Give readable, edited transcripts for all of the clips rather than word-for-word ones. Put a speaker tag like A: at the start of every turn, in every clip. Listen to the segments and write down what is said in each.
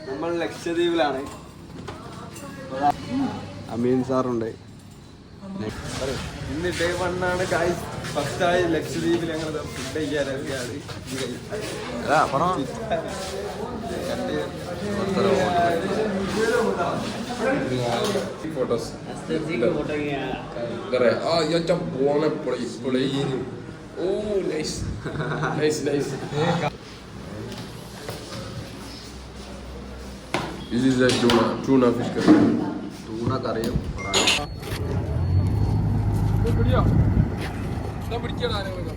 A: നമ്മൾ ലക്ഷദ്വീപിലാണ്. അമീൻ സാറുണ്ട്. ഇന്ന് ഡേ 1 ആണ് ഗൈസ്. ഫസ്റ്റ് ആയി ലക്ഷദ്വീപിൽ ഞങ്ങൾ food കഴിക്കാനൊക്കെയാണ്.
B: Fotos. Ah, ya está buena por ahí. Oh, nice. Nice. This is a tuna fish curry.
A: Tuna curry.
B: Video. Dah berikir ada mereka.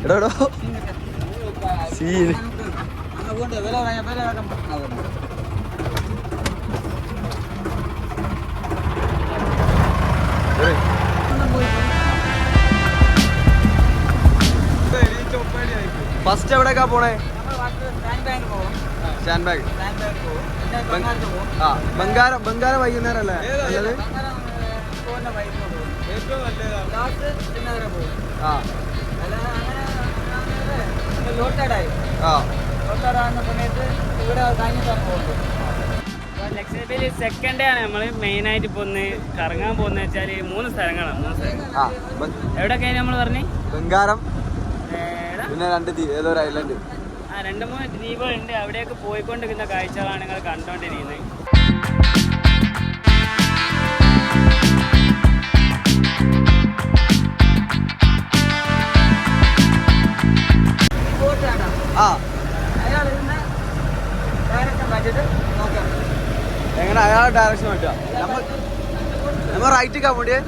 A: എടോ scene first എവിടേക്കാ പോണേ? Stand bag. Bangaram വൈകുന്നേരം അല്ലേ?
C: ലക്ഷദ്വീപിൽ സെക്കൻഡ് ആണ് നമ്മള് മെയിൻ ആയിട്ട് ഇപ്പൊ ഒന്ന് കറങ്ങാൻ പോകുന്ന വെച്ചാല് 3 സ്ഥലങ്ങളാണ്. എവിടെയൊക്കെ നമ്മൾ പറഞ്ഞു?
A: ബംഗാരം, പിന്നെ 2 ഏതൊരു ഐലൻഡ്.
C: 2-3 ദ്വീപുകളുണ്ട്. അവിടെയൊക്കെ പോയിക്കൊണ്ടിരിക്കുന്ന കാഴ്ചകളാണ് നിങ്ങൾ കണ്ടോണ്ടിരിക്കുന്നത്.
A: എങ്ങനെ അയാളെ ഡയറക്ഷൻ പറ്റുക? നമ്മ റൈറ്റ് വേണ്ടിയേ.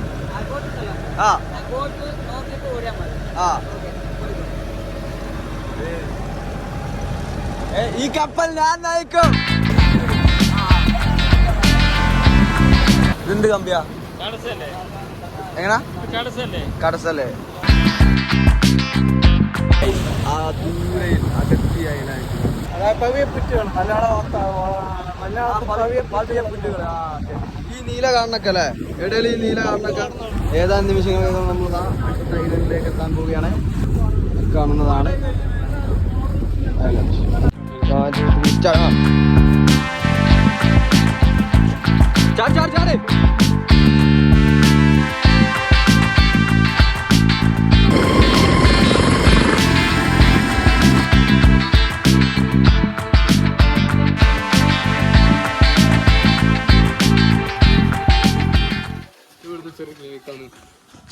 A: ഈ കപ്പൽ ഞാൻ നയിക്കും. എന്ത് കമ്പിയാ? എങ്ങനാ? കടസല്ലേ? ഈ നീല കാണണൊക്കെ അല്ലേ? ഇടയിൽ ഈ നീല കാണണൊക്കെ ഏതാനും നിമിഷങ്ങൾ നമ്മൾ ഐലൻഡിലേക്ക് എത്താൻ പോവുകയാണ്. കാണുന്നതാണ്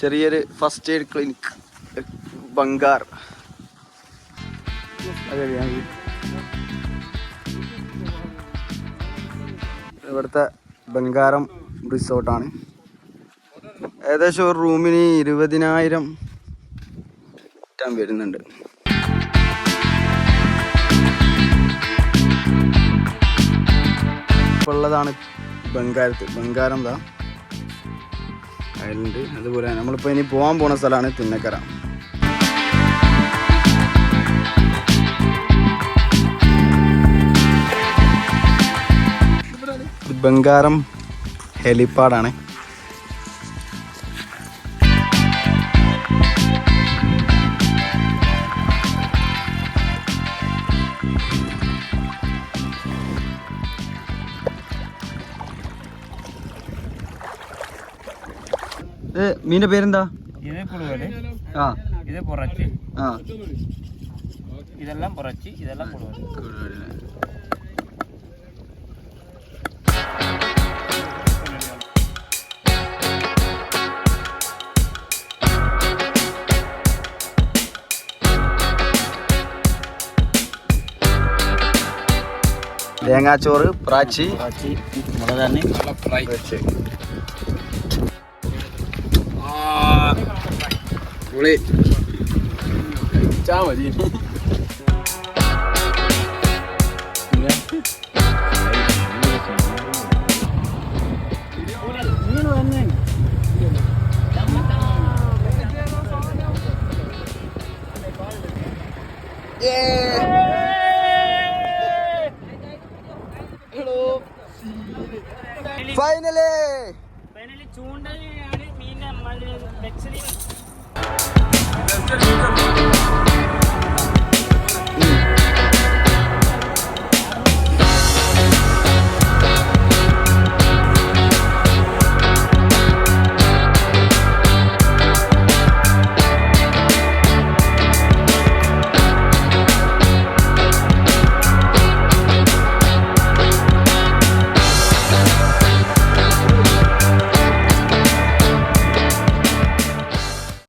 A: ചെറിയൊരു ഫസ്റ്റ് എയ്ഡ് ക്ലിനിക് ബംഗാർ. ഇവിടുത്തെ ബംഗാരം റിസോർട്ടാണ്. ഏകദേശം ഒരു റൂമിന് 20,000 വരുന്നുണ്ട്. ഇപ്പോൾ ഉള്ളതാണ് ബംഗാരം ഐലൻഡ്. അതുപോലെ നമ്മളിപ്പോൾ ഇനി പോകാൻ പോണ സ്ഥലമാണ് തിന്നക്കര. ബംഗാരം ഹെലിപ്പാഡാണ്. മീൻ്റെ പേരെന്താ?
C: ഇത് പുളുവല്, ഇത് പുറച്ച്, ഇതെല്ലാം പുറച്ച്, ഇതെല്ലാം പുളുവല്.
A: തേങ്ങാച്ചോറ്, പ്രാച്ചി,
C: മുളക്
B: ഫ്രൈ. മതി.
A: ഫൈനലി
C: ചൂണ്ടലാണ് മീനിന്റെ ലക്ഷറി